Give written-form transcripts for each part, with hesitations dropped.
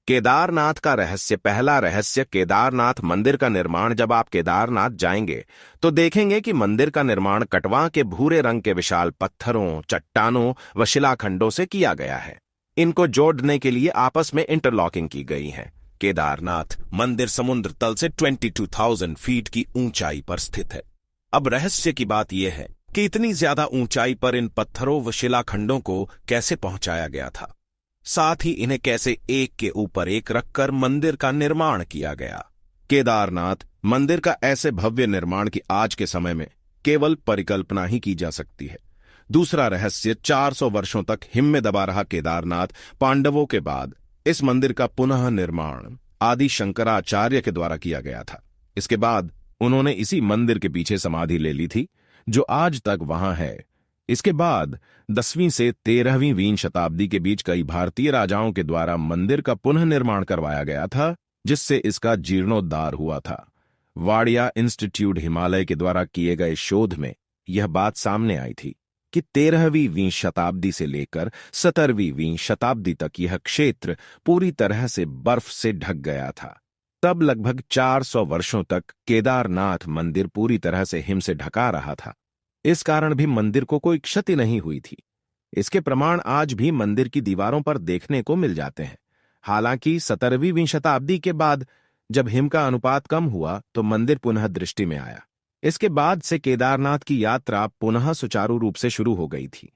केदारनाथ का रहस्य। पहला रहस्य केदारनाथ मंदिर का निर्माण। जब आप केदारनाथ जाएंगे तो देखेंगे कि मंदिर का निर्माण कटवा के भूरे रंग के विशाल पत्थरों, चट्टानों व शिलाखंडों से किया गया है। इनको जोड़ने के लिए आपस में इंटरलॉकिंग की गई है। केदारनाथ मंदिर समुद्र तल से 22,000 फीट की ऊंचाई पर स्थित है। अब रहस्य की बात यह है कि इतनी ज्यादा ऊंचाई पर इन पत्थरों व शिलाखंडों को कैसे पहुंचाया गया था, साथ ही इन्हें कैसे एक के ऊपर एक रखकर मंदिर का निर्माण किया गया। केदारनाथ मंदिर का ऐसे भव्य निर्माण की आज के समय में केवल परिकल्पना ही की जा सकती है। दूसरा रहस्य, 400 वर्षों तक हिम में दबा रहा केदारनाथ। पांडवों के बाद इस मंदिर का पुनः निर्माण आदि शंकराचार्य के द्वारा किया गया था। इसके बाद उन्होंने इसी मंदिर के पीछे समाधि ले ली थी, जो आज तक वहां है। इसके बाद 10वीं से 13वीं शताब्दी के बीच कई भारतीय राजाओं के द्वारा मंदिर का पुनः निर्माण करवाया गया था, जिससे इसका जीर्णोद्धार हुआ था। वाडिया इंस्टीट्यूट हिमालय के द्वारा किए गए शोध में यह बात सामने आई थी कि 13वीं शताब्दी से लेकर 17वीं शताब्दी तक यह क्षेत्र पूरी तरह से बर्फ से ढक गया था। तब लगभग 400 वर्षों तक केदारनाथ मंदिर पूरी तरह से हिम से ढका रहा था। इस कारण भी मंदिर को कोई क्षति नहीं हुई थी। इसके प्रमाण आज भी मंदिर की दीवारों पर देखने को मिल जाते हैं। हालांकि 17वीं शताब्दी के बाद जब हिम का अनुपात कम हुआ तो मंदिर पुनः दृष्टि में आया। इसके बाद से केदारनाथ की यात्रा पुनः सुचारू रूप से शुरू हो गई थी।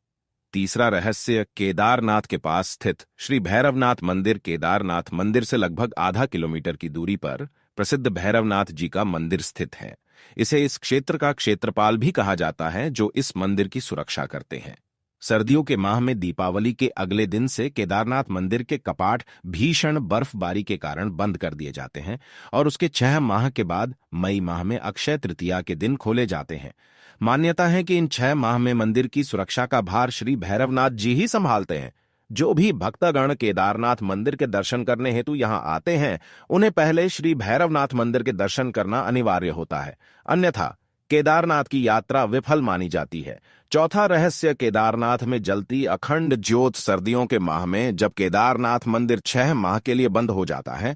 तीसरा रहस्य, केदारनाथ के पास स्थित श्री भैरवनाथ मंदिर। केदारनाथ मंदिर से लगभग आधा किलोमीटर की दूरी पर प्रसिद्ध भैरवनाथ जी का मंदिर स्थित है। इसे इस क्षेत्र का क्षेत्रपाल भी कहा जाता है, जो इस मंदिर की सुरक्षा करते हैं। सर्दियों के माह में दीपावली के अगले दिन से केदारनाथ मंदिर के कपाट भीषण बर्फबारी के कारण बंद कर दिए जाते हैं और उसके 6 माह के बाद मई माह में अक्षय तृतीया के दिन खोले जाते हैं। मान्यता है कि इन 6 माह में मंदिर की सुरक्षा का भार श्री भैरवनाथ जी ही संभालते हैं। जो भी भक्तगण केदारनाथ मंदिर के दर्शन करने हेतु यहाँ आते हैं, उन्हें पहले श्री भैरवनाथ मंदिर के दर्शन करना अनिवार्य होता है, अन्यथा केदारनाथ की यात्रा विफल मानी जाती है। चौथा रहस्य, केदारनाथ में जलती अखंड ज्योत। सर्दियों के माह में जब केदारनाथ मंदिर 6 माह के लिए बंद हो जाता है,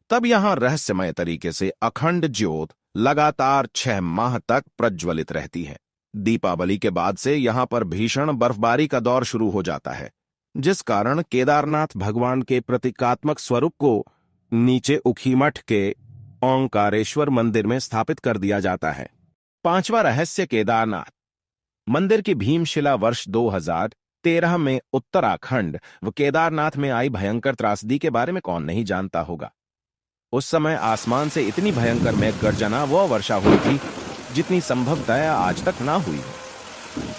तब यहां रहस्यमय तरीके से अखंड ज्योत लगातार 6 माह तक प्रज्वलित रहती है। दीपावली के बाद से यहां पर भीषण बर्फबारी का दौर शुरू हो जाता है, जिस कारण केदारनाथ भगवान के प्रतीकात्मक स्वरूप को नीचे उखीमठ के ओंकारेश्वर मंदिर में स्थापित कर दिया जाता है। पांचवा रहस्य, केदारनाथ मंदिर की भीमशिला वर्ष 2013 में उत्तराखंड व केदारनाथ में आई भयंकर त्रासदी के बारे में कौन नहीं जानता होगा। उस समय आसमान से इतनी भयंकर मेघ गर्जना व वर्षा हुई थी जितनी संभवतः आज तक ना हुई।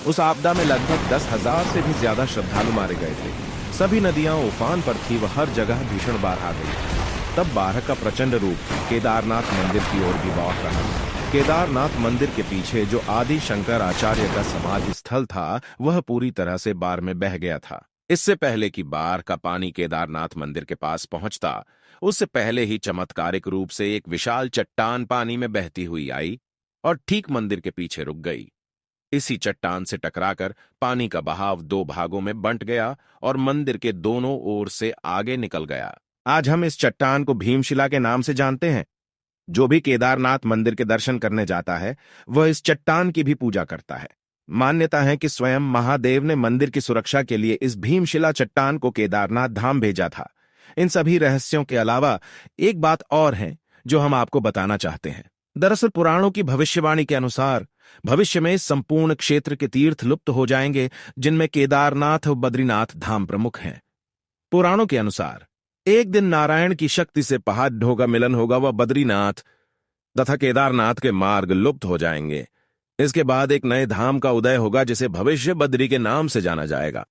उस आपदा में लगभग 10,000 से भी ज्यादा श्रद्धालु मारे गए थे। सभी नदियां उफान पर थी व हर जगह भीषण बाढ़ आ गई। तब बाढ़ का प्रचंड रूप केदारनाथ मंदिर की ओर भी बढ़ रहा। केदारनाथ मंदिर के पीछे जो आदि शंकराचार्य का समाधि स्थल था, वह पूरी तरह से बाढ़ में बह गया था। इससे पहले कि बाढ़ का पानी केदारनाथ मंदिर के पास पहुंचता, उससे पहले ही चमत्कारिक रूप से एक विशाल चट्टान पानी में बहती हुई आई और ठीक मंदिर के पीछे रुक गई। इसी चट्टान से टकराकर पानी का बहाव 2 भागों में बंट गया और मंदिर के दोनों ओर से आगे निकल गया। आज हम इस चट्टान को भीमशिला के नाम से जानते हैं। जो भी केदारनाथ मंदिर के दर्शन करने जाता है, वह इस चट्टान की भी पूजा करता है। मान्यता है कि स्वयं महादेव ने मंदिर की सुरक्षा के लिए इस भीमशिला चट्टान को केदारनाथ धाम भेजा था। इन सभी रहस्यों के अलावा एक बात और है जो हम आपको बताना चाहते हैं। दरअसल पुराणों की भविष्यवाणी के अनुसार भविष्य में इस संपूर्ण क्षेत्र के तीर्थ लुप्त हो जाएंगे, जिनमें केदारनाथ और बद्रीनाथ धाम प्रमुख हैं। पुराणों के अनुसार एक दिन नारायण की शक्ति से पहाड़ ढोगा मिलन होगा व बद्रीनाथ तथा केदारनाथ के मार्ग लुप्त हो जाएंगे। इसके बाद एक नए धाम का उदय होगा, जिसे भविष्य बद्री के नाम से जाना जाएगा।